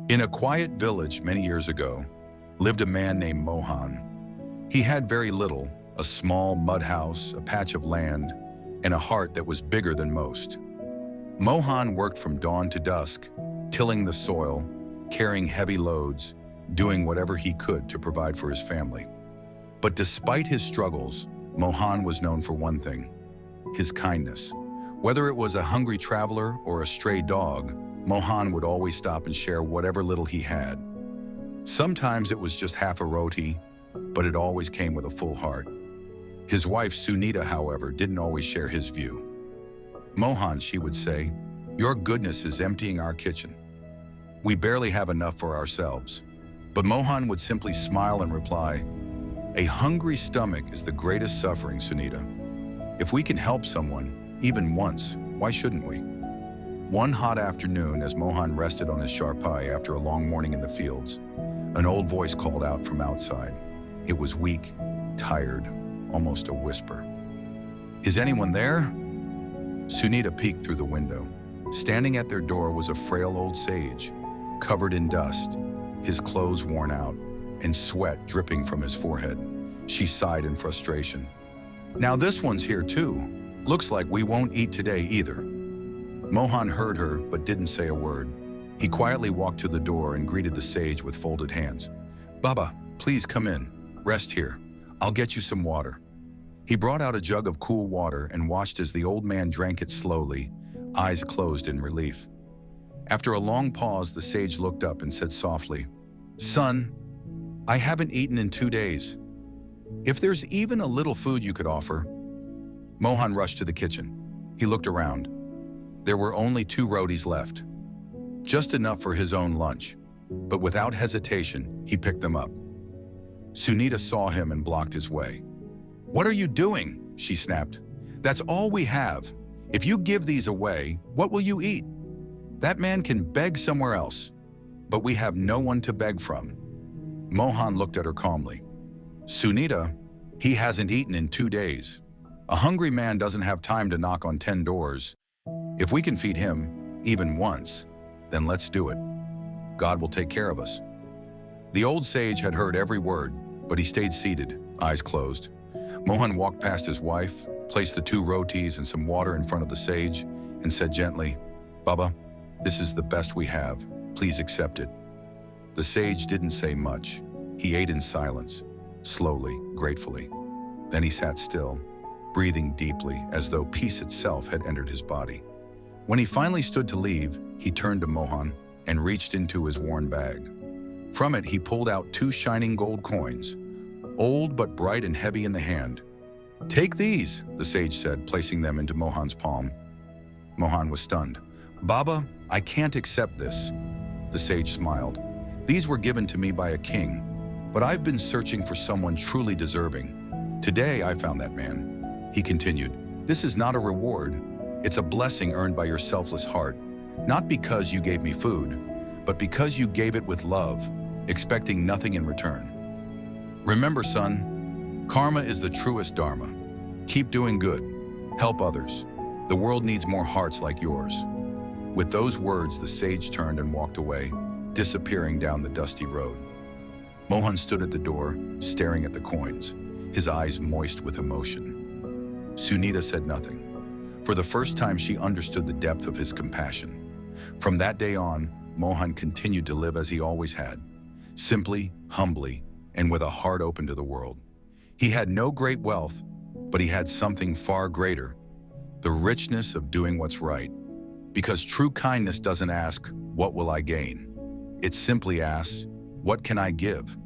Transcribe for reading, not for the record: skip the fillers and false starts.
In a quiet village many years ago, lived a man named Mohan. He had very little, a small mud house, a patch of land, and a heart that was bigger than most. Mohan worked from dawn to dusk, tilling the soil, carrying heavy loads, doing whatever he could to provide for his family. But despite his struggles, Mohan was known for one thing: his kindness. Whether it was a hungry traveler or a stray dog, Mohan would always stop and share whatever little he had. Sometimes it was just half a roti, but it always came with a full heart. His wife, Sunita, however, didn't always share his view. "Mohan," she would say, "your goodness is emptying our kitchen. We barely have enough for ourselves." But Mohan would simply smile and reply, "A hungry stomach is the greatest suffering, Sunita. If we can help someone, even once, why shouldn't we?" One hot afternoon, as Mohan rested on his charpai after a long morning in the fields, an old voice called out from outside. It was weak, tired, almost a whisper. "Is anyone there?" Sunita peeked through the window. Standing at their door was a frail old sage, covered in dust, his clothes worn out, and sweat dripping from his forehead. She sighed in frustration. "Now this one's here too. Looks like we won't eat today either." Mohan heard her but didn't say a word. He quietly walked to the door and greeted the sage with folded hands. "Baba, please come in. Rest here. I'll get you some water." He brought out a jug of cool water and watched as the old man drank it slowly, eyes closed in relief. After a long pause, the sage looked up and said softly, "Son, I haven't eaten in 2 days. If there's even a little food you could offer." Mohan rushed to the kitchen. He looked around. There were only 2 rotis left, just enough for his own lunch, but without hesitation, he picked them up. Sunita saw him and blocked his way. "What are you doing?" she snapped. "That's all we have. If you give these away, what will you eat? That man can beg somewhere else, but we have no one to beg from." Mohan looked at her calmly. "Sunita, he hasn't eaten in 2 days. A hungry man doesn't have time to knock on 10 doors. If we can feed him, even once, then let's do it. God will take care of us." The old sage had heard every word, but he stayed seated, eyes closed. Mohan walked past his wife, placed the 2 rotis and some water in front of the sage, and said gently, "Baba, this is the best we have. Please accept it." The sage didn't say much. He ate in silence, slowly, gratefully. Then he sat still, breathing deeply as though peace itself had entered his body. When he finally stood to leave, he turned to Mohan and reached into his worn bag. From it, he pulled out 2 shining gold coins, old but bright and heavy in the hand. "Take these," the sage said, placing them into Mohan's palm. Mohan was stunned. "Baba, I can't accept this." The sage smiled. "These were given to me by a king, but I've been searching for someone truly deserving. Today I found that man." He continued, "This is not a reward. It's a blessing earned by your selfless heart, not because you gave me food, but because you gave it with love, expecting nothing in return. Remember, son, karma is the truest dharma. Keep doing good. Help others. The world needs more hearts like yours." With those words, the sage turned and walked away, disappearing down the dusty road. Mohan stood at the door, staring at the coins, his eyes moist with emotion. Sunita said nothing. For the first time, she understood the depth of his compassion. From that day on, Mohan continued to live as he always had, simply, humbly, and with a heart open to the world. He had no great wealth, but he had something far greater: the richness of doing what's right. Because true kindness doesn't ask, "What will I gain?" It simply asks, "What can I give?"